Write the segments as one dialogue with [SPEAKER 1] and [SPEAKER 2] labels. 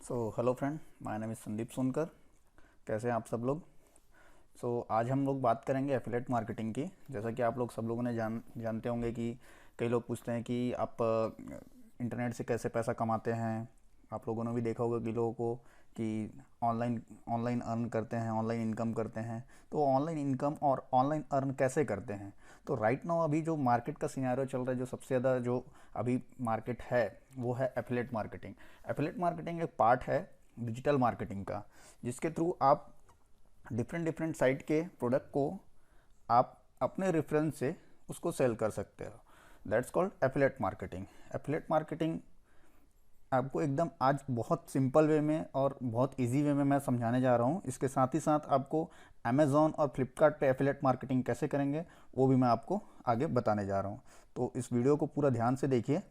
[SPEAKER 1] Hello friend, my name is Sandeep Sonkar. कैसे हैं आप सब लोग? आज हम लोग बात करेंगे एफिलेट मार्केटिंग की। जैसा कि आप लोग सब लोगों ने जानते होंगे कि कई लोग पूछते हैं कि आप इंटरनेट से कैसे पैसा कमाते हैं। आप लोगों ने भी देखा होगा कि लोगों को कि ऑनलाइन ऑनलाइन अर्न करते हैं, ऑनलाइन इनकम करते हैं। तो ऑनलाइन इनकम और ऑनलाइन अर्न कैसे करते हैं? तो राइट नाउ अभी जो मार्केट का सिनेरियो चल रहा है, जो सबसे ज़्यादा जो अभी मार्केट है वो है एफिलेट मार्केटिंग। एफिलेट मार्केटिंग एक पार्ट है डिजिटल मार्केटिंग का, जिसके थ्रू आप डिफरेंट डिफरेंट साइट के प्रोडक्ट को आप अपने रेफरेंस से उसको सेल कर सकते हो। That's called affiliate marketing. Affiliate marketing आपको एकदम आज बहुत सिंपल वे में और बहुत इजी वे में मैं समझाने जा रहा हूँ। इसके साथ ही साथ आपको अमेज़ॉन और फ्लिपकार्ट पे एफिलेट मार्केटिंग कैसे करेंगे वो भी मैं आपको आगे बताने जा रहा हूँ। तो इस वीडियो को पूरा ध्यान से देखिए।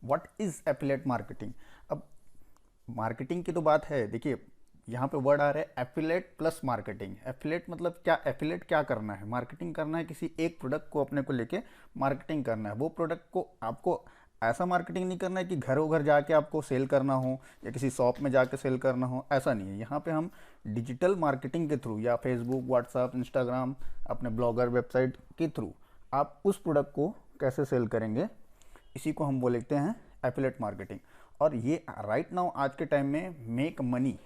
[SPEAKER 1] What is affiliate marketing? अब मार्केटिंग की तो बात है, देखिए यहाँ पे वर्ड आ रहा है एफिलेट प्लस मार्केटिंग। एफिलेट मतलब क्या? एफिलेट क्या करना है? मार्केटिंग करना है, किसी एक प्रोडक्ट को अपने को लेके मार्केटिंग करना है। वो प्रोडक्ट को आपको ऐसा मार्केटिंग नहीं करना है कि घरों घर जाके आपको सेल करना हो या किसी शॉप में जाके सेल करना हो, ऐसा नहीं है। यहाँ पे हम डिजिटल मार्केटिंग के थ्रू या फेसबुक, व्हाट्सएप, इंस्टाग्राम, अपने ब्लॉगर, वेबसाइट के थ्रू आप उस प्रोडक्ट को कैसे सेल करेंगे, इसी को हम बोलते हैं एफिलेट मार्केटिंग। और ये राइट नाउ आज के टाइम में मेक मनी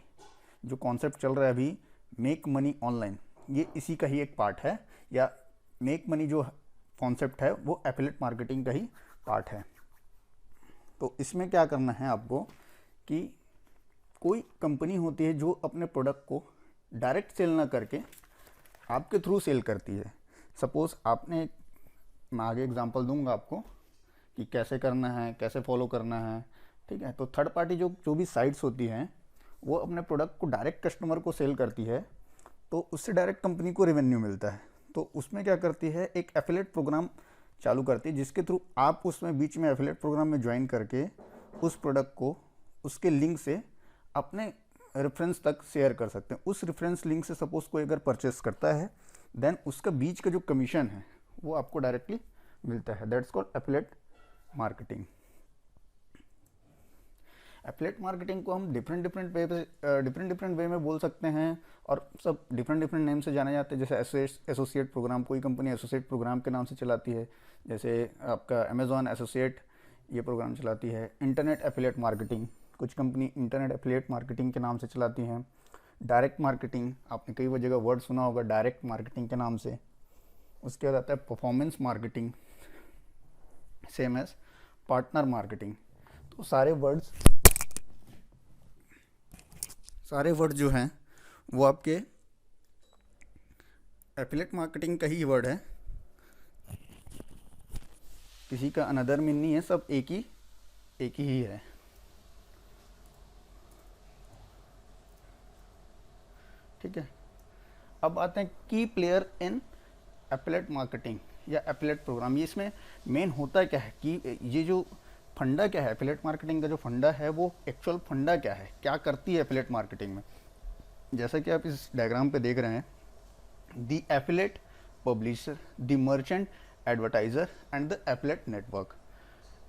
[SPEAKER 1] जो कॉन्सेप्ट चल रहा है अभी, मेक मनी ऑनलाइन, ये इसी का ही एक पार्ट है। या मेक मनी जो कॉन्सेप्ट है वो एफिलेट मार्केटिंग का ही पार्ट है। तो इसमें क्या करना है आपको कि कोई कंपनी होती है जो अपने प्रोडक्ट को डायरेक्ट सेल ना करके आपके थ्रू सेल करती है। सपोज़ आपने, मैं आगे एग्जांपल दूंगा आपको कि कैसे करना है, कैसे फॉलो करना है, ठीक है। तो थर्ड पार्टी जो जो भी साइट्स होती हैं वो अपने प्रोडक्ट को डायरेक्ट कस्टमर को सेल करती है, तो उससे डायरेक्ट कंपनी को रेवेन्यू मिलता है। तो उसमें क्या करती है, एक एफिलेट प्रोग्राम चालू करती है, जिसके थ्रू आप उसमें बीच में एफिलेट प्रोग्राम में ज्वाइन करके उस प्रोडक्ट को उसके लिंक से अपने रेफरेंस तक शेयर कर सकते हैं। उस रेफरेंस लिंक से सपोज कोई अगर परचेस करता है, देन उसका बीच का जो कमीशन है वो आपको डायरेक्टली मिलता है। That's called affiliate marketing. Affiliate marketing को हम डिफरेंट डिफरेंट वे में बोल सकते हैं, और सब डिफरेंट डिफरेंट नेम से जाने जाते हैं। जैसे एसोसिएट प्रोग्राम, कोई कंपनी एसोसिएट प्रोग्राम के नाम से चलाती है। जैसे आपका अमेज़ॉन एसोसिएट ये प्रोग्राम चलाती है। इंटरनेट एफिलेट मार्केटिंग, कुछ कंपनी इंटरनेट एफिलेट मार्केटिंग के नाम से चलाती हैं। डायरेक्ट मार्केटिंग, आपने कई जगह वर्ड सुना होगा डायरेक्ट मार्केटिंग के नाम से। उसके बाद आता है performance marketing, same as partner marketing. तो सारे वर्ड जो हैं वो आपके एफिलेट मार्केटिंग का ही वर्ड है, किसी का अनदर मीन नहीं है, सब एक ही है। ठीक है। अब आते हैं की प्लेयर इन एफिलेट मार्केटिंग या एफिलेट प्रोग्राम। ये इसमें मेन होता क्या है कि ये जो फंडा क्या है एफिलेट मार्केटिंग का, जो फंडा है वो एक्चुअल फंडा क्या है, क्या करती है एफिलेट मार्केटिंग में। जैसा कि आप इस डायग्राम पे देख रहे हैं, the affiliate publisher, the merchant advertiser and the affiliate network.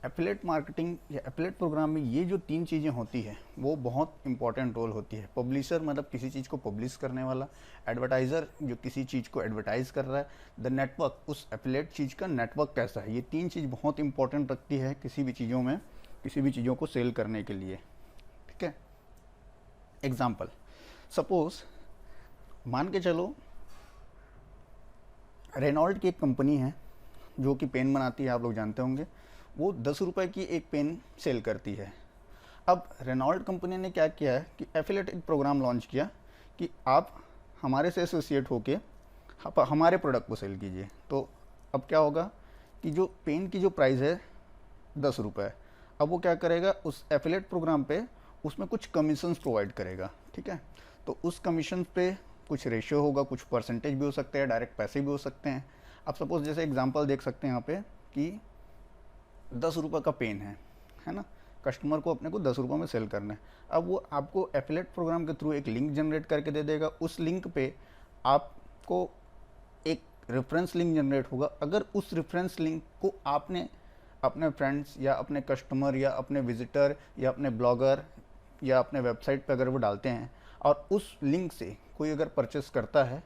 [SPEAKER 1] Affiliate marketing या एफिलेट प्रोग्राम में ये जो तीन चीज़ें होती हैं वो बहुत इंपॉर्टेंट रोल होती है। पब्लिशर मतलब किसी चीज़ को पब्लिश करने वाला, एडवर्टाइज़र जो किसी चीज़ को एडवर्टाइज कर रहा है, द नेटवर्क उस एफिलेट चीज़ का नेटवर्क कैसा है। ये तीन चीज़ बहुत इंपॉर्टेंट रखती है किसी भी चीज़ों में, किसी भी चीज़ों को सेल करने के लिए। ठीक है। एग्जाम्पल, सपोज मान के चलो रेनॉल्ट की एक कंपनी है जो कि पेन बनाती है, आप लोग जानते होंगे। वो 10 रुपये की एक पेन सेल करती है। अब रेनॉल्ट कंपनी ने क्या किया है कि एफिलेट एक प्रोग्राम लॉन्च किया कि आप हमारे से एसोसिएट होके हमारे प्रोडक्ट को सेल कीजिए। तो अब क्या होगा कि जो पेन की जो प्राइस है 10 रुपये, अब वो क्या करेगा उस एफिलेट प्रोग्राम पे उसमें कुछ कमीशंस प्रोवाइड करेगा। ठीक है। तो उस कमीशन पे कुछ रेशियो होगा, कुछ परसेंटेज भी हो सकते हैं, डायरेक्ट पैसे भी हो सकते हैं। आप सपोज जैसे एग्जांपल देख सकते हैं यहाँ पे कि 10 रुपये का पेन है ना, कस्टमर को अपने को 10 रुपये में सेल करना है। अब वो आपको एफिलेट प्रोग्राम के थ्रू एक लिंक जनरेट करके दे देगा। उस लिंक पे आपको एक रेफरेंस लिंक जनरेट होगा। अगर उस रेफरेंस लिंक को आपने अपने फ्रेंड्स या अपने कस्टमर या अपने विजिटर या अपने ब्लॉगर या अपने वेबसाइट पे अगर वो डालते हैं और उस लिंक से कोई अगर परचेस करता है,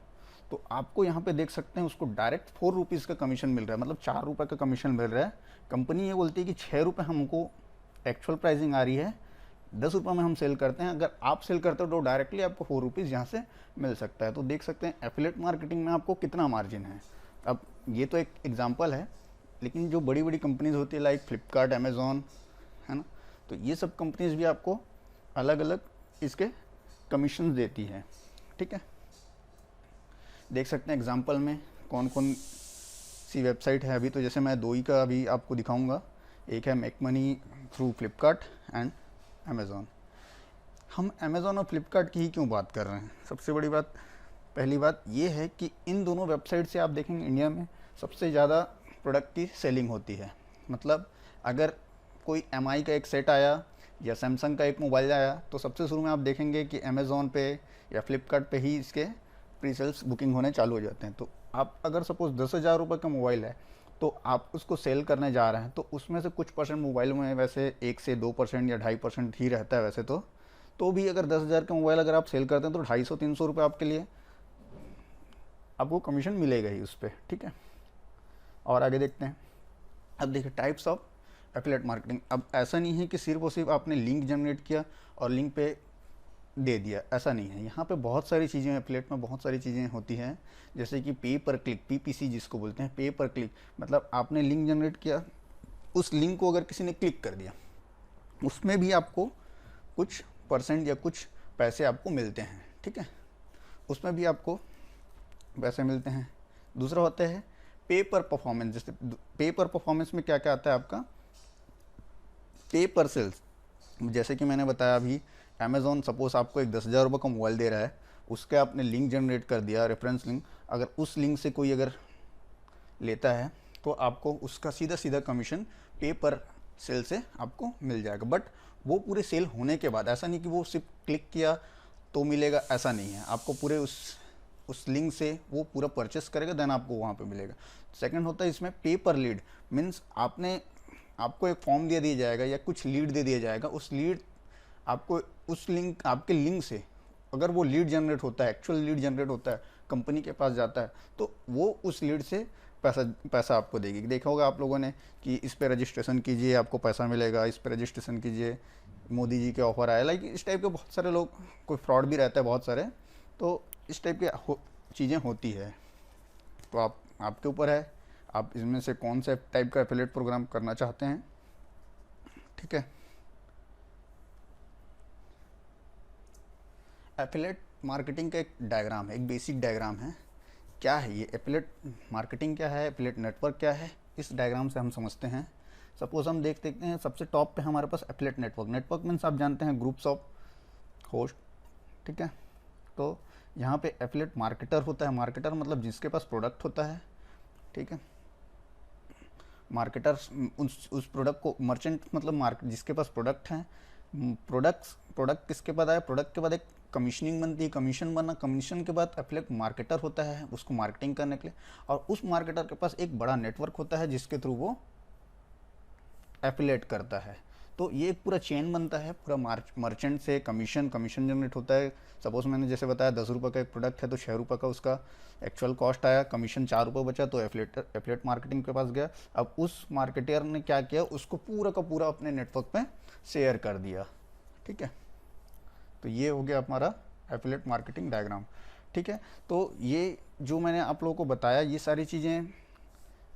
[SPEAKER 1] तो आपको यहाँ पे देख सकते हैं उसको डायरेक्ट 4 रुपीज़ का कमीशन मिल रहा है, मतलब 4 रुपये का कमीशन मिल रहा है। कंपनी ये बोलती है कि 6 रुपये हमको एक्चुअल प्राइसिंग आ रही है, 10 रुपये में हम सेल करते हैं। अगर आप सेल करते हो तो डायरेक्टली आपको 4 रुपीज़ यहाँ से मिल सकता है। तो देख सकते हैं एफिलिएट मार्केटिंग में आपको कितना मार्जिन है। अब ये तो एक एग्जांपल है, लेकिन जो बड़ी बड़ी कंपनीज होती है लाइक फ्लिपकार्ट, अमेज़ॉन, है ना, तो ये सब कंपनीज भी आपको अलग अलग इसके कमीशन देती है। ठीक है, देख सकते हैं एग्जांपल में कौन कौन सी वेबसाइट है। अभी तो जैसे मैं दो ही का अभी आपको दिखाऊंगा, एक है make money through Flipkart and Amazon. हम अमेज़ॉन और फ्लिपकार्ट की ही क्यों बात कर रहे हैं? सबसे बड़ी बात, पहली बात ये है कि इन दोनों वेबसाइट से आप देखेंगे इंडिया में सबसे ज़्यादा प्रोडक्ट की सेलिंग होती है। मतलब अगर कोई एमआई का एक सेट आया या सैमसंग का एक मोबाइल आया, तो सबसे शुरू में आप देखेंगे कि अमेज़ॉन पे या फ्लिपकार्ट पे ही इसके प्री सेल्स बुकिंग होने चालू हो जाते हैं। तो आप अगर सपोज़ 10,000 रुपये का मोबाइल है, तो आप उसको सेल करने जा रहे हैं, तो उसमें से कुछ परसेंट मोबाइल में वैसे 1 से 2% या 2.5% ही रहता है वैसे तो भी अगर 10,000 का मोबाइल अगर आप सेल करते हैं तो 250-300 रुपये आपके लिए आपको कमीशन मिलेगा ही उस पर। ठीक है, और आगे देखते हैं। अब देखिए टाइप्स ऑफ एफिलिएट मार्केटिंग। अब ऐसा नहीं है कि सिर्फ और सिर्फ आपने लिंक जनरेट किया और लिंक पे दे दिया, ऐसा नहीं है। यहाँ पे बहुत सारी चीज़ें, एफिलिएट में बहुत सारी चीज़ें होती हैं, जैसे कि पे पर क्लिक, पीपीसी जिसको बोलते हैं, पे पर क्लिक। मतलब आपने लिंक जनरेट किया, उस लिंक को अगर किसी ने क्लिक कर दिया, उसमें भी आपको कुछ परसेंट या कुछ पैसे आपको मिलते हैं। ठीक है, उसमें भी आपको पैसे मिलते हैं। दूसरा होता है पे पर परफॉर्मेंस। जैसे पे पर परफॉर्मेंस में क्या क्या आता है आपका, पे पर सेल्स। जैसे कि मैंने बताया अभी, अमेज़ॉन सपोज आपको एक 10,000 रुपये का मोबाइल दे रहा है, उसके आपने लिंक जनरेट कर दिया, रेफरेंस लिंक, अगर उस लिंक से कोई अगर लेता है तो आपको उसका सीधा सीधा कमीशन पे पर सेल से आपको मिल जाएगा। बट वो पूरे सेल होने के बाद, ऐसा नहीं कि वो सिर्फ क्लिक किया तो मिलेगा, ऐसा नहीं है। आपको पूरे उस लिंक से वो पूरा परचेस करेगा, देन आपको वहाँ पे मिलेगा। सेकंड होता है इसमें पे पर लीड। मीन्स आपको एक फॉर्म दे दिया जाएगा या कुछ लीड दे दिया जाएगा, उस लीड आपको उस लिंक, आपके लिंक से अगर वो लीड जनरेट होता है, एक्चुअल लीड जनरेट होता है, कंपनी के पास जाता है, तो वो उस लीड से पैसा आपको देगी। देखा होगा आप लोगों ने कि इस पे रजिस्ट्रेशन कीजिए आपको पैसा मिलेगा, इस पे रजिस्ट्रेशन कीजिए मोदी जी के ऑफर आए, लाइक इस टाइप के बहुत सारे लोग, कोई फ्रॉड भी रहता है बहुत सारे, तो इस टाइप की चीज़ें होती है। तो आपके ऊपर है, आप इसमें से कौन सा टाइप का एफिलिएट प्रोग्राम करना चाहते हैं। ठीक है, एफिलिएट मार्केटिंग का एक डायग्राम है, एक बेसिक डायग्राम है। क्या है ये एफिलिएट मार्केटिंग, क्या है एफिलिएट नेटवर्क, क्या है, इस डायग्राम से हम समझते हैं। सपोज हम देखते हैं सबसे टॉप पे हमारे पास एफिलिएट नेटवर्क। नेटवर्क मीन्स आप जानते हैं ग्रुप्स ऑफ होस्ट। ठीक है, तो यहाँ पे एफिलिएट मार्केटर होता है। मार्केटर मतलब जिसके पास प्रोडक्ट होता है। ठीक है, मार्केटर्स उस प्रोडक्ट को, मर्चेंट मतलब मार्केट जिसके पास प्रोडक्ट हैं। प्रोडक्ट किसके बाद आया, प्रोडक्ट के बाद एक कमीशनिंग बनती है, कमीशन बना, कमीशन के बाद एफिलिएट मार्केटर होता है उसको मार्केटिंग करने के लिए, और उस मार्केटर के पास एक बड़ा नेटवर्क होता है जिसके थ्रू वो एफिलिएट करता है। तो ये एक पूरा चेन बनता है, पूरा मर्चेंट से कमीशन जनरेट होता है। सपोज मैंने जैसे बताया 10 रुपये का एक प्रोडक्ट है, तो 6 रुपये का उसका एक्चुअल कॉस्ट आया, कमीशन 4 रुपये बचा, तो एफिलिएट मार्केटिंग के पास गया। अब उस मार्केटर ने क्या किया, उसको पूरा का पूरा अपने नेटवर्क में शेयर कर दिया। ठीक है, तो ये हो गया हमारा एफिलिएट मार्केटिंग डायग्राम। ठीक है, तो ये जो मैंने आप लोगों को बताया, ये सारी चीज़ें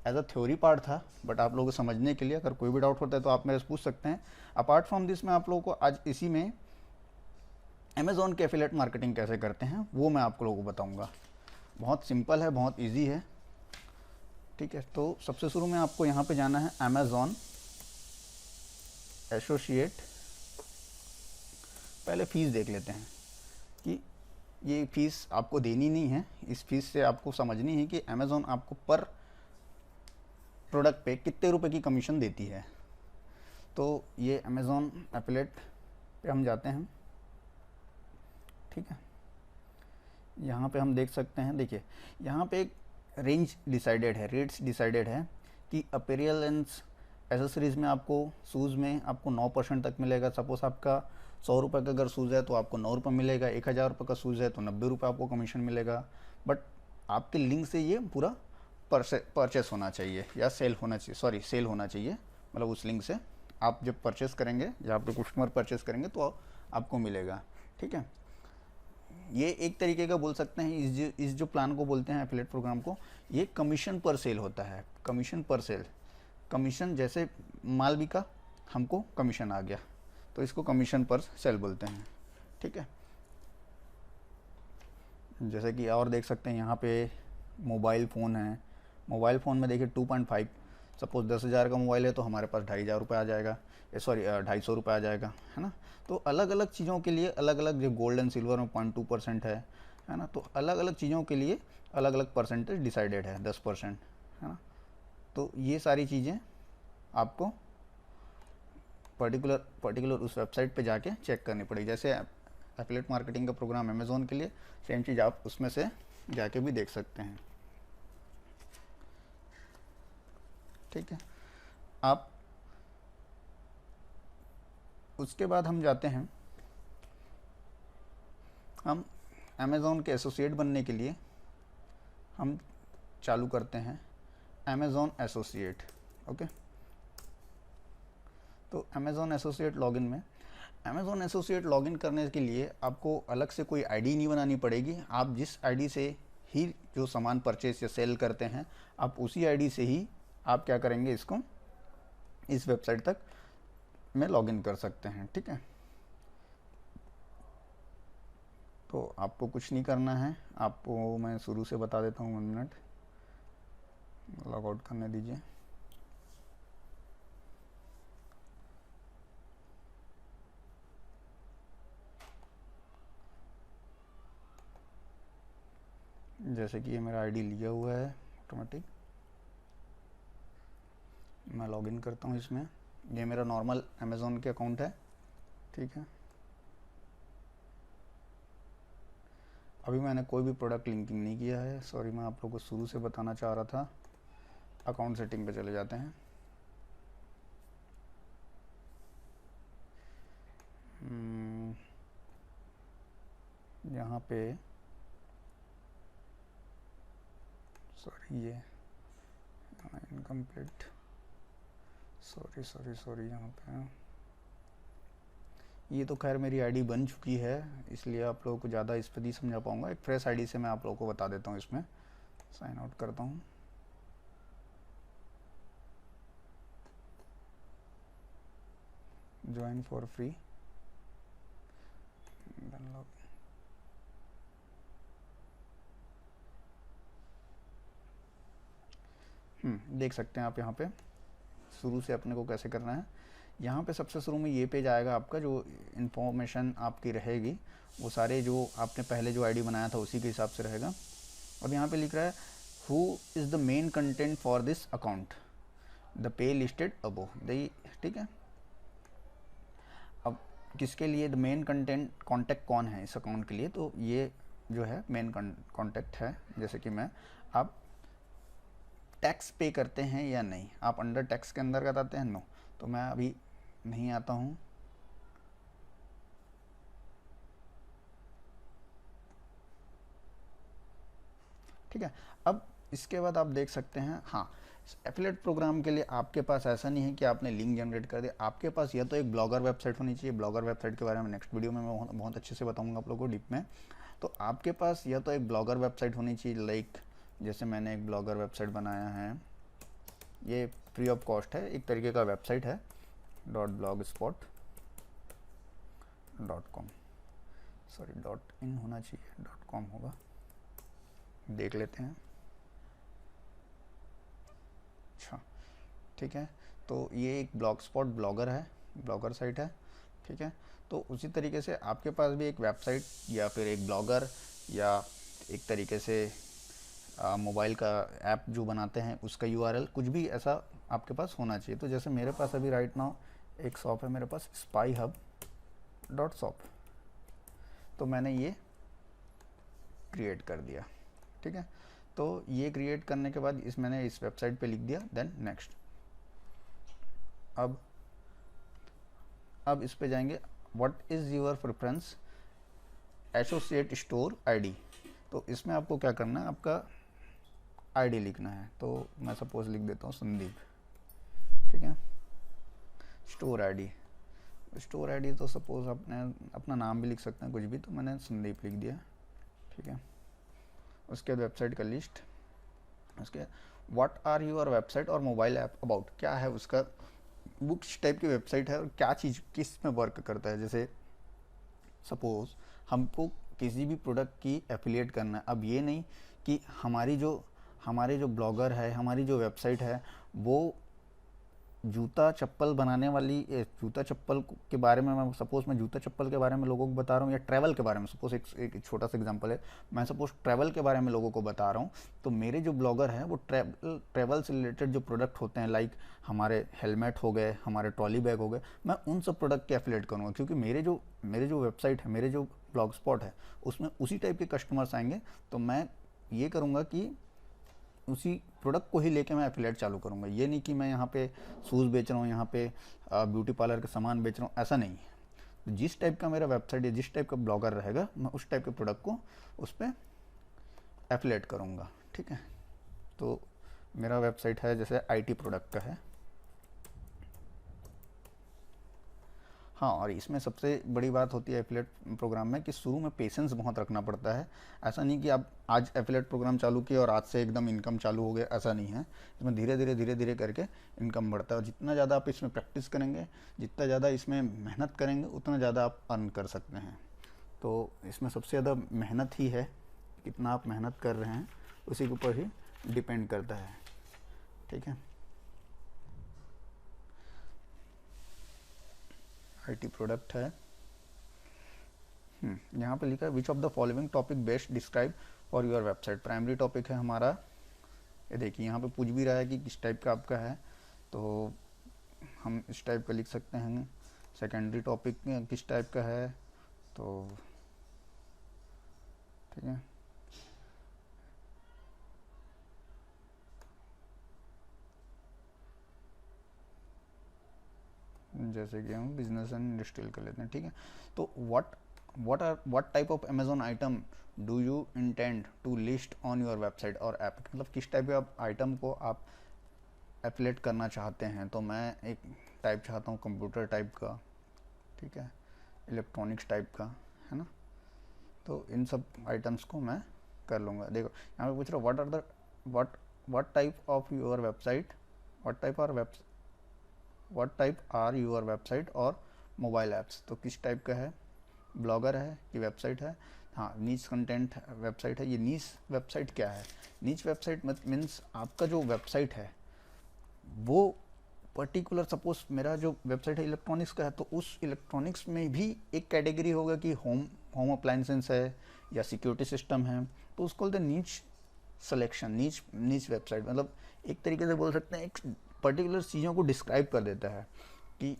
[SPEAKER 1] एज अ थ्योरी पार्ट था, बट आप लोगों को समझने के लिए अगर कोई भी डाउट होता है तो आप मेरे से पूछ सकते हैं। अपार्ट फ्रॉम दिस, मैं आप लोगों को आज इसी में अमेज़ॉन के एफिलिएट मार्केटिंग कैसे करते हैं वो मैं आप लोगों को बताऊंगा। बहुत सिंपल है, बहुत इजी है। ठीक है, तो सबसे शुरू में आपको यहाँ पे जाना है अमेज़ॉन एसोसिएट। पहले फ़ीस देख लेते हैं कि ये फ़ीस आपको देनी नहीं है। इस फीस से आपको समझनी है कि अमेज़ॉन आपको पर प्रोडक्ट पे कितने रुपए की कमीशन देती है। तो ये अमेज़ॉन एफिलिएट पे हम जाते हैं। ठीक है, यहाँ पे हम देख सकते हैं, देखिए यहाँ पे एक रेंज डिसाइडेड है, रेट्स डिसाइडेड है कि अपीयरेंस एसेसरीज़ में आपको शूज़ में आपको 9% तक मिलेगा। सपोज़ आपका 100 रुपये का अगर शूज़ है तो आपको 9 रुपये मिलेगा, 1000 रुपये का शूज़ है तो 90 रुपये आपको कमीशन मिलेगा। बट आपके लिंक से ये पूरा परचेस होना चाहिए या सेल होना चाहिए, सॉरी सेल होना चाहिए, मतलब उस लिंक से आप जब परचेस करेंगे या आपके कस्टमर परचेस करेंगे तो आपको मिलेगा। ठीक है, ये एक तरीके का बोल सकते हैं, इस जो प्लान को बोलते हैं एफिलिएट प्रोग्राम को, ये कमीशन पर सेल होता है। कमीशन पर सेल, कमीशन जैसे माल बिका हमको कमीशन आ गया, तो इसको कमीशन पर सेल बोलते हैं। ठीक है, जैसे कि और देख सकते हैं यहाँ पे मोबाइल फ़ोन है। मोबाइल फ़ोन में देखिए 2.5, सपोज 10,000 का मोबाइल है तो हमारे पास 2,500 रुपये आ जाएगा, सॉरी 250 रुपये आ जाएगा, है ना। तो अलग अलग चीज़ों के लिए अलग अलग, जो गोल्ड एंड सिल्वर में 0.2% है ना, तो अलग अलग चीज़ों के लिए अलग अलग परसेंटेज डिसाइडेड है, 10%, है ना। तो ये सारी चीज़ें आपको पर्टिकुलर उस वेबसाइट पे जाके चेक करनी पड़ेगी। जैसे एफिलिएट मार्केटिंग का प्रोग्राम अमेज़ोन के लिए, सेम चीज़ आप उसमें से जाके भी देख सकते हैं। ठीक है, आप उसके बाद हम जाते हैं, हम अमेज़ोन के एसोसिएट बनने के लिए हम चालू करते हैं अमेज़ोन एसोसिएट। ओके, तो अमेज़ोन एसोसिएट लॉगिन में, अमेज़ोन एसोसिएट लॉगिन करने के लिए आपको अलग से कोई आईडी नहीं बनानी पड़ेगी। आप जिस आईडी से ही जो सामान परचेस या सेल करते हैं, आप उसी आईडी से ही आप क्या करेंगे, इसको इस वेबसाइट तक में लॉगिन कर सकते हैं। ठीक है, तो आपको कुछ नहीं करना है, आपको मैं शुरू से बता देता हूँ। 1 मिनट, लॉग आउट करने दीजिए। जैसे कि ये मेरा आईडी लिया हुआ है ऑटोमेटिक, मैं लॉगिन करता हूँ इसमें। ये मेरा नॉर्मल अमेज़ोन के अकाउंट है। ठीक है, अभी मैंने कोई भी प्रोडक्ट लिंकिंग नहीं किया है, सॉरी, मैं आप लोगों को शुरू से बताना चाह रहा था। अकाउंट सेटिंग पे चले जाते हैं। यहाँ पे सॉरी, ये इनकम्प्लीट, सॉरी यहाँ पे ये तो खैर मेरी आईडी बन चुकी है, इसलिए आप लोगों को ज़्यादा इस पर नहीं समझा पाऊँगा। एक फ्रेश आईडी से मैं आप लोगों को बता देता हूँ। इसमें साइन आउट करता हूँ। ज्वाइन फॉर फ्री, देख सकते हैं आप यहाँ पे शुरू से अपने को कैसे करना है। यहाँ पे सबसे शुरू में ये पेज आएगा आपका, जो इन्फॉर्मेशन आपकी रहेगी वो सारे जो आपने पहले जो आईडी बनाया था उसी के हिसाब से रहेगा। अब यहाँ पे लिख रहा है who is the main content for this account, the pay listed above the. ठीक है, अब किसके लिए द मेन कंटेंट, कॉन्टैक्ट कौन है इस अकाउंट के लिए, तो ये जो है मेन कॉन्टैक्ट है। जैसे कि मैं, आप टैक्स पे करते हैं या नहीं, आप अंडर टैक्स के अंदर बताते हैं नो, तो मैं अभी नहीं आता हूँ। ठीक है, अब इसके बाद आप देख सकते हैं, हाँ, एफिलिएट प्रोग्राम के लिए आपके पास ऐसा नहीं है कि आपने लिंक जनरेट कर दिया। आपके पास या तो एक ब्लॉगर वेबसाइट होनी चाहिए। ब्लॉगर वेबसाइट के बारे में नेक्स्ट वीडियो में मैं बहुत अच्छे से बताऊंगा आप लोगों को डीप में। तो आपके पास या तो एक ब्लॉगर वेबसाइट होनी चाहिए, लाइक जैसे मैंने एक ब्लॉगर वेबसाइट बनाया है, ये फ्री ऑफ कॉस्ट है, एक तरीके का वेबसाइट है, .blogspot.com, सॉरी .in होना चाहिए, .com होगा, देख लेते हैं। अच्छा, ठीक है, तो ये एक ब्लॉगस्पॉट ब्लॉगर है, ब्लॉगर साइट है। ठीक है, तो उसी तरीके से आपके पास भी एक वेबसाइट या फिर एक ब्लॉगर या एक तरीके से मोबाइल का ऐप जो बनाते हैं उसका यूआरएल, कुछ भी ऐसा आपके पास होना चाहिए। तो जैसे मेरे पास अभी राइट नाउ एक शॉप है मेरे पास, spyhub.shop, तो मैंने ये क्रिएट कर दिया। ठीक है, तो ये क्रिएट करने के बाद मैंने इस वेबसाइट पे लिख दिया, देन नेक्स्ट। अब इस पे जाएंगे, what is your preference associate store ID. तो इसमें आपको क्या करना है, आपका आईडी लिखना है। तो मैं सपोज लिख देता हूँ संदीप, ठीक है। स्टोर आईडी तो सपोज अपने अपना नाम भी लिख सकते हैं कुछ भी, तो मैंने संदीप लिख दिया, ठीक है। उसके बाद वेबसाइट का लिस्ट, उसके व्हाट आर योर वेबसाइट और मोबाइल ऐप अबाउट, क्या है उसका, वो किस टाइप की वेबसाइट है और क्या चीज़ किस में वर्क करता है। जैसे सपोज हमको किसी भी प्रोडक्ट की एफिलिएट करना है। अब ये नहीं कि हमारे जो ब्लॉगर है, हमारी जो वेबसाइट है वो जूता चप्पल बनाने वाली, जूता चप्पल के बारे में, मैं सपोज मैं जूता चप्पल के बारे में लोगों को बता रहा हूँ, या ट्रैवल के बारे में, सपोज एक छोटा सा एग्जांपल है, मैं सपोज ट्रैवल के बारे में लोगों को बता रहा हूँ, तो मेरे जो ब्लॉगर हैं वो ट्रैवल से रिलेटेड जो प्रोडक्ट होते हैं, लाइक हमारे हेलमेट हो गए, हमारे ट्रॉली बैग हो गए, मैं उन सब प्रोडक्ट के एफिलेट करूँगा, क्योंकि मेरे जो वेबसाइट है, मेरे जो ब्लॉग स्पॉट है, उसमें उसी टाइप के कस्टमर्स आएंगे। तो मैं ये करूँगा कि उसी प्रोडक्ट को ही लेके मैं एफिलेट चालू करूँगा। ये नहीं कि मैं यहाँ पे शूज़ बेच रहा हूँ, यहाँ पे ब्यूटी पार्लर के सामान बेच रहा हूँ, ऐसा नहीं। जिस टाइप का मेरा वेबसाइट या जिस टाइप का ब्लॉगर रहेगा, मैं उस टाइप के प्रोडक्ट को उस पर एफिलेट करूँगा, ठीक है। तो मेरा वेबसाइट है जैसे आईटी प्रोडक्ट का है। हाँ, और इसमें सबसे बड़ी बात होती है एफिलेट प्रोग्राम में कि शुरू में पेशेंस बहुत रखना पड़ता है। ऐसा नहीं कि आप आज एफिलेट प्रोग्राम चालू किए और आज से एकदम इनकम चालू हो गया, ऐसा नहीं है। इसमें धीरे धीरे करके इनकम बढ़ता है, और जितना ज़्यादा आप इसमें प्रैक्टिस करेंगे, जितना ज़्यादा इसमें मेहनत करेंगे, उतना ज़्यादा आप अर्न कर सकते हैं। तो इसमें सबसे ज़्यादा मेहनत ही है, कितना आप मेहनत कर रहे हैं उसी के ऊपर ही डिपेंड करता है, ठीक है। आईटी प्रोडक्ट है। यहाँ पे लिखा है which of the following topic best describe for your website. Primary topic है हमारा, ये देखिए यहाँ पे पूछ भी रहा है कि किस टाइप का आपका है, तो हम इस टाइप का लिख सकते हैं। सेकेंडरी टॉपिक किस टाइप का है, तो ठीक है। जैसे कि हम बिजनेस एंड इंडस्ट्रियल कर लेते हैं, ठीक है। तो what type of Amazon item do you intend to list on your website और ऐप, मतलब किस टाइप के आप आइटम को आप एफिलेट करना चाहते हैं। तो मैं एक टाइप चाहता हूँ कंप्यूटर टाइप का, ठीक है, इलेक्ट्रॉनिक्स टाइप का, है ना। तो इन सब आइटम्स को मैं कर लूँगा। देखो यहाँ पे पूछ रहा what what type of your website, what type are your website और मोबाइल ऐप्स। तो किस टाइप का है, ब्लॉगर है कि वेबसाइट है। हाँ, नीच कंटेंट वेबसाइट है। ये नीच वेबसाइट क्या है, नीच वेबसाइट मीन्स आपका जो वेबसाइट है वो पर्टिकुलर, सपोज मेरा जो वेबसाइट है इलेक्ट्रॉनिक्स का है, तो उस इलेक्ट्रॉनिक्स में भी एक कैटेगरी होगा कि होम अप्लाइंसेस है या सिक्योरिटी सिस्टम है, तो उसको बोलते हैं नीच सिलेक्शन, नीच वेबसाइट। मतलब एक तरीके से बोल सकते हैं एक पर्टिकुलर चीज़ों को डिस्क्राइब कर देता है कि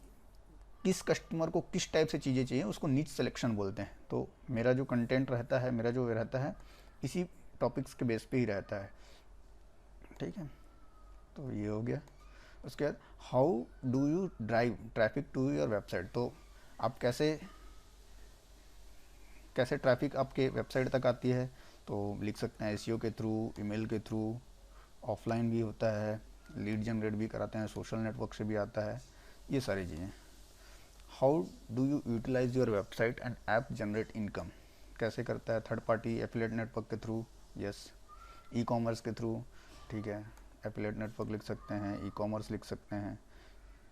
[SPEAKER 1] किस कस्टमर को किस टाइप से चीज़ें चाहिए, उसको नीच सिलेक्शन बोलते हैं। तो मेरा जो कंटेंट रहता है, मेरा जो रहता है, इसी टॉपिक्स के बेस पे ही रहता है, ठीक है। तो ये हो गया। उसके बाद how do you drive traffic to your website. तो आप कैसे कैसे ट्रैफिक आपके वेबसाइट तक आती है, तो लिख सकते हैं एसईओ के थ्रू, ईमेल के थ्रू, ऑफलाइन भी होता है, लीड जनरेट भी कराते हैं, सोशल नेटवर्क से भी आता है, ये सारी चीज़ें। How do you utilise your website and app generate income, कैसे करता है, थर्ड पार्टी एफिलिएट नेटवर्क के थ्रू, यस, ई कॉमर्स के थ्रू, ठीक है, एफिलिएट नेटवर्क लिख सकते हैं, ई कॉमर्स लिख सकते हैं,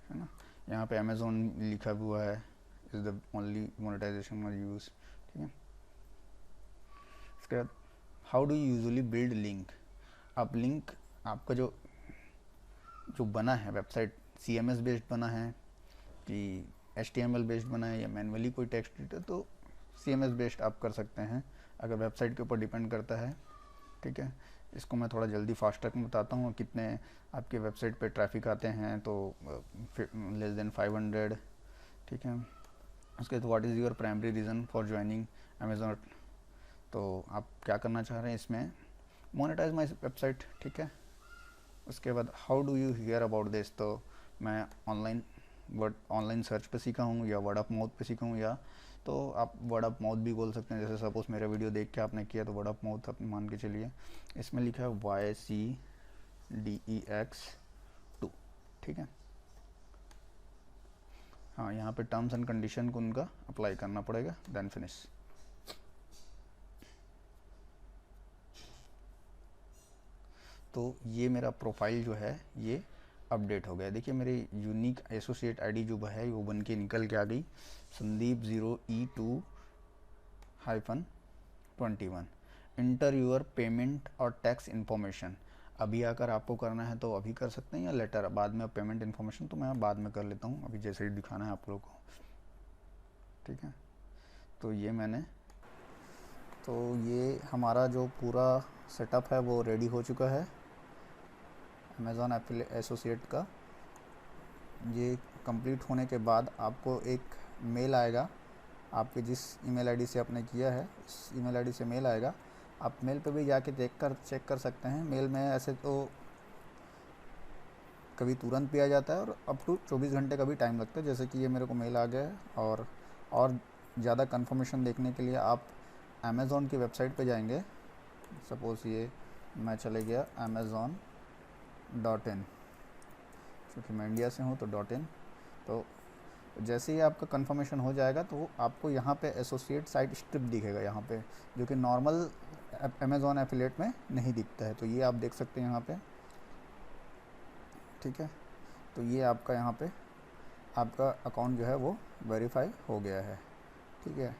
[SPEAKER 1] है ना। यहाँ पे अमेजोन लिखा हुआ है, इज़ द ओनली मोनेटाइजेशन और यूज़, ठीक है। इसके बाद how do you usually build link. आप लिंक, आपका जो जो बना है वेबसाइट, CMS बेस्ड बना है कि HTML बेस्ड बना है या मैनुअली कोई टेक्स्ट एडिटर, तो CMS बेस्ड आप कर सकते हैं, अगर वेबसाइट के ऊपर डिपेंड करता है, ठीक है। इसको मैं थोड़ा जल्दी फास्ट ट्रैक में बताता हूँ, कितने आपके वेबसाइट पे ट्रैफिक आते हैं, तो लेस देन 500, ठीक है। उसके बाद what is your primary reason for joining Amazon. तो आप क्या करना चाह रहे हैं इसमें, मोनेटाइज माई वेबसाइट, ठीक है। उसके बाद how do you here about this. तो मैं ऑनलाइन सर्च पे सीखा हूँ या वर्ड ऑफ माउथ पे सीखा हूँ, या तो आप वर्ड ऑफ माउथ भी बोल सकते हैं। जैसे सपोज मेरा वीडियो देख के आपने किया तो वर्ड ऑफ माउथ आप मान के चलिए। इसमें लिखा है YCDEX2, ठीक है। हाँ, यहाँ पे टर्म्स एंड कंडीशन को उनका अप्लाई करना पड़ेगा, देन फिनिश। तो ये मेरा प्रोफाइल जो है ये अपडेट हो गया। देखिए मेरी यूनिक एसोसिएट आईडी जो है वो बन के निकल के आ गई, Sandeep0E2-21। इंटर यूर पेमेंट और टैक्स इन्फॉर्मेशन। अभी आकर आपको करना है तो अभी कर सकते हैं, या लेटर बाद में पेमेंट इन्फॉर्मेशन तो मैं बाद में कर लेता हूँ, अभी जैसे ही दिखाना है आप लोगों को, ठीक है। तो ये मैंने, तो ये हमारा जो पूरा सेटअप है वो रेडी हो चुका है अमेज़ॉन एसोसिएट का। ये कंप्लीट होने के बाद आपको एक मेल आएगा, आपके जिस ईमेल आईडी से आपने किया है उस ईमेल आईडी से मेल आएगा। आप मेल पे भी जाके चेक कर सकते हैं। मेल में ऐसे तो कभी तुरंत भी आ जाता है और अप टू 24 घंटे का भी टाइम लगता है। जैसे कि ये मेरे को मेल आ गया है। और ज़्यादा कंफर्मेशन देखने के लिए आप अमेज़ॉन की वेबसाइट पे जाएंगे। सपोज़ ये मैं चले गया amazon.in, क्योंकि मैं इंडिया से हूँ तो .in। तो जैसे ही आपका कंफर्मेशन हो जाएगा तो आपको यहाँ पे एसोसिएट साइट स्ट्रिप दिखेगा यहाँ पे, जो कि नॉर्मल अमेज़ॉन एफिलिएट में नहीं दिखता है। तो ये आप देख सकते हैं यहाँ पे, ठीक है। तो ये आपका यहाँ पे आपका अकाउंट जो है वो वेरीफाई हो गया है, ठीक है।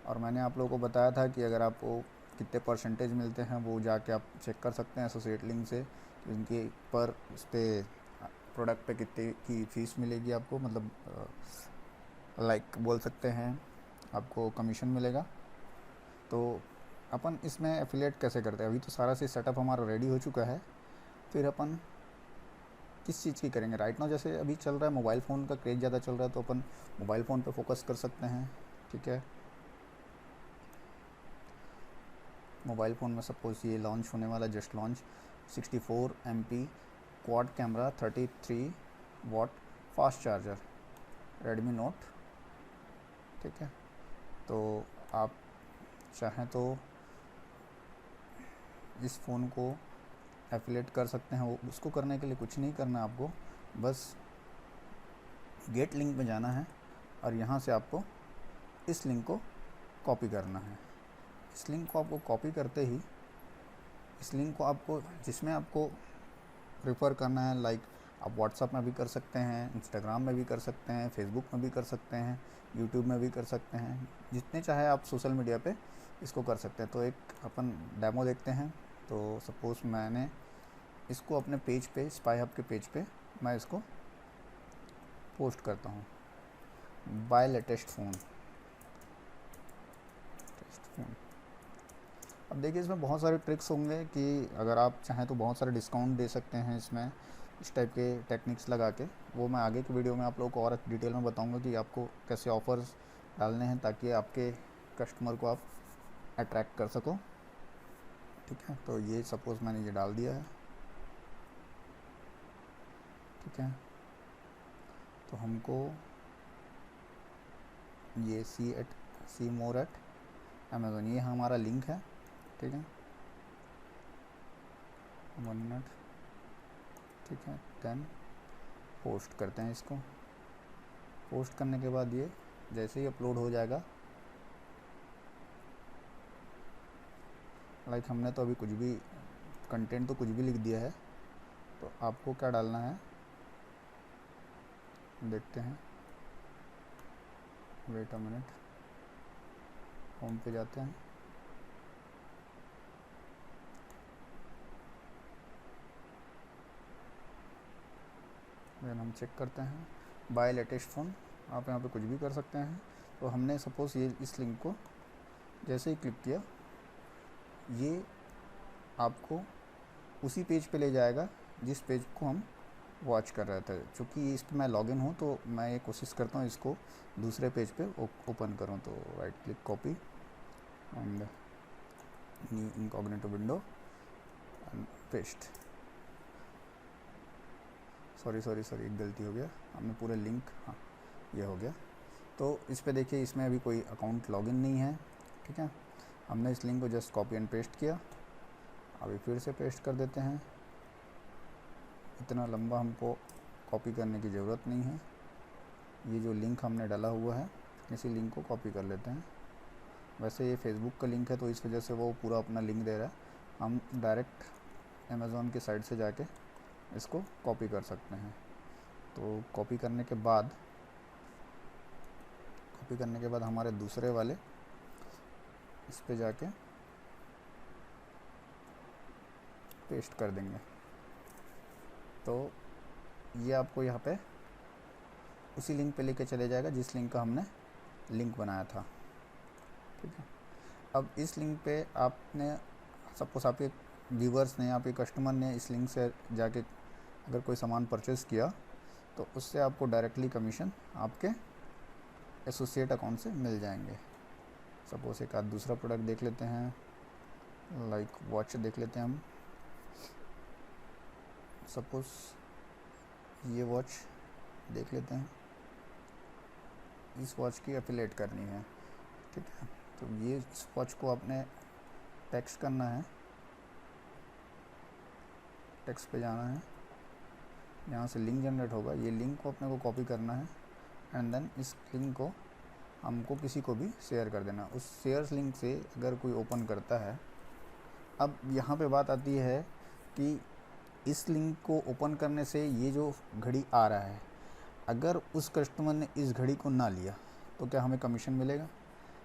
[SPEAKER 1] और मैंने आप लोगों को बताया था कि अगर आपको कितने परसेंटेज मिलते हैं वो जाके आप चेक कर सकते हैं एसोसिएट लिंक से। इनके पर उस पर प्रोडक्ट पे कितने की फ़ीस मिलेगी आपको, मतलब लाइक बोल सकते हैं आपको कमीशन मिलेगा। तो अपन इसमें एफिलिएट कैसे करते हैं, अभी तो सारा सी सेटअप हमारा रेडी हो चुका है। फिर अपन किस चीज़ की करेंगे राइट नाउ, जैसे अभी चल रहा है मोबाइल फ़ोन का क्रेज़ ज़्यादा चल रहा है, तो अपन मोबाइल फ़ोन पे फोकस कर सकते हैं, ठीक है। मोबाइल फ़ोन में सपोज़ ये लॉन्च होने वाला, just launch 64 MP quad camera 33 watt fast charger Redmi note, ठीक है। तो आप चाहें तो इस फ़ोन को एफिलेट कर सकते हैं। उसको करने के लिए कुछ नहीं करना आपको, बस गेट लिंक में जाना है और यहाँ से आपको इस लिंक को कॉपी करना है। इस लिंक को आपको कॉपी करते ही इस लिंक को आपको जिसमें आपको रेफ़र करना है, लाइक आप व्हाट्सएप में भी कर सकते हैं, इंस्टाग्राम में भी कर सकते हैं, फेसबुक में भी कर सकते हैं, यूट्यूब में भी कर सकते हैं, जितने चाहे आप सोशल मीडिया पे इसको कर सकते हैं। तो एक अपन डेमो देखते हैं। तो सपोज़ मैंने इसको अपने पेज पे, स्पाई हब के पेज पे मैं इसको पोस्ट करता हूँ, बाय लेटेस्ट फ़ोन। अब देखिए इसमें बहुत सारे ट्रिक्स होंगे कि अगर आप चाहें तो बहुत सारे डिस्काउंट दे सकते हैं इसमें, इस टाइप के टेक्निक्स लगा के। वो मैं आगे की वीडियो में आप लोगों को और डिटेल में बताऊंगा कि आपको कैसे ऑफ़र्स डालने हैं ताकि आपके कस्टमर को आप अट्रैक्ट कर सको, ठीक है। तो ये सपोज़ मैंने ये डाल दिया है, ठीक है। तो हमको ये सी मोर एट अमेज़ॉन, ये हमारा लिंक है, ठीक है। 1 मिनट, ठीक है। देन पोस्ट करते हैं इसको। पोस्ट करने के बाद ये जैसे ही अपलोड हो जाएगा, लाइक हमने तो अभी कुछ भी कंटेंट तो कुछ भी लिख दिया है। तो आपको क्या डालना है देखते हैं, वेट अ मिनट, होम पे जाते हैं। देन हम चेक करते हैं बाय लेटेस्ट फ़ोन। आप यहाँ पे कुछ भी कर सकते हैं। तो हमने सपोज़ ये इस लिंक को जैसे ही क्लिक किया, ये आपको उसी पेज पे ले जाएगा जिस पेज को हम वॉच कर रहे थे। चूँकि इस पर मैं लॉगिन हूँ तो मैं ये कोशिश करता हूँ इसको दूसरे पेज पे ओपन करूँ। तो right click, copy and new incognito window and paste. Sorry एक गलती हो गया, हमने पूरे लिंक, हाँ ये हो गया। तो इस पे देखिए इसमें अभी कोई अकाउंट लॉगिन नहीं है, ठीक है। हमने इस लिंक को जस्ट कॉपी एंड पेस्ट किया, अभी फिर से पेस्ट कर देते हैं। इतना लंबा हमको कॉपी करने की ज़रूरत नहीं है, ये जो लिंक हमने डाला हुआ है इसी लिंक को कॉपी कर लेते हैं। वैसे ये फेसबुक का लिंक है तो इस वजह से वो पूरा अपना लिंक दे रहा है, हम डायरेक्ट अमेज़ॉन की साइट से जाके इसको कॉपी कर सकते हैं। तो कॉपी करने के बाद हमारे दूसरे वाले इस पे जाके पेस्ट कर देंगे। तो ये आपको यहाँ पे उसी लिंक पे लेके चले जाएगा जिस लिंक का हमने लिंक बनाया था, ठीक है। अब इस लिंक पे आपने, सपोज आपके व्यूवर्स ने, आपके कस्टमर ने इस लिंक से जाके अगर कोई सामान परचेज़ किया तो उससे आपको डायरेक्टली कमीशन आपके एसोसिएट अकाउंट से मिल जाएंगे। सपोज एक आध दूसरा प्रोडक्ट देख लेते हैं, लाइक वॉच देख लेते हैं हम। सपोज ये वॉच देख लेते हैं, इस वॉच की एफिलिएट करनी है, ठीक है। तो ये इस वॉच को आपने टेक्स्ट करना है, टेक्स्ट पे जाना है, यहाँ से लिंक जनरेट होगा, ये लिंक को अपने को कॉपी करना है एंड देन इस लिंक को हमको किसी को भी शेयर कर देना। उस शेयर्स लिंक से अगर कोई ओपन करता है, अब यहाँ पे बात आती है कि इस लिंक को ओपन करने से ये जो घड़ी आ रहा है, अगर उस कस्टमर ने इस घड़ी को ना लिया तो क्या हमें कमीशन मिलेगा?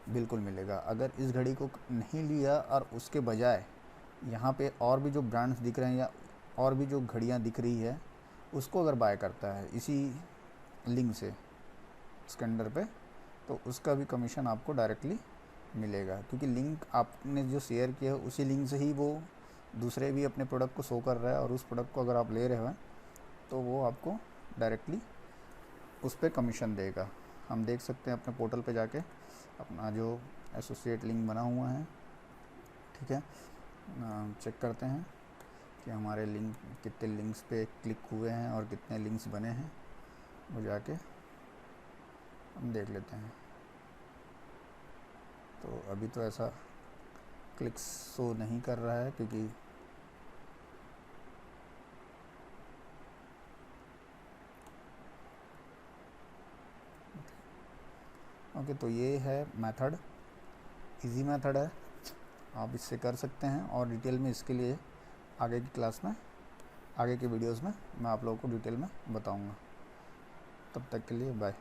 [SPEAKER 1] बिल्कुल मिलेगा। अगर इस घड़ी को नहीं लिया और उसके बजाय यहाँ पे और भी जो ब्रांड्स दिख रहे हैं या और भी जो घड़ियाँ दिख रही है उसको अगर बाय करता है इसी लिंक से स्कैनर पे, तो उसका भी कमीशन आपको डायरेक्टली मिलेगा, क्योंकि लिंक आपने जो शेयर किया है उसी लिंक से ही वो दूसरे भी अपने प्रोडक्ट को शो कर रहा है, और उस प्रोडक्ट को अगर आप ले रहे हो तो वो आपको डायरेक्टली उस पर कमीशन देगा। हम देख सकते हैं अपने पोर्टल पे जाके अपना जो एसोसिएट लिंक बना हुआ है, ठीक है। चेक करते हैं कि हमारे लिंक कितने लिंक्स पे क्लिक हुए हैं और कितने लिंक्स बने हैं, वो जाके हम देख लेते हैं। तो अभी तो ऐसा क्लिक्स शो नहीं कर रहा है क्योंकि ओके, तो ये है मेथड, इजी मेथड है, आप इससे कर सकते हैं। और डिटेल में इसके लिए आगे की क्लास में, आगे के वीडियोस में मैं आप लोगों को डिटेल में बताऊंगा। तब तक के लिए बाय।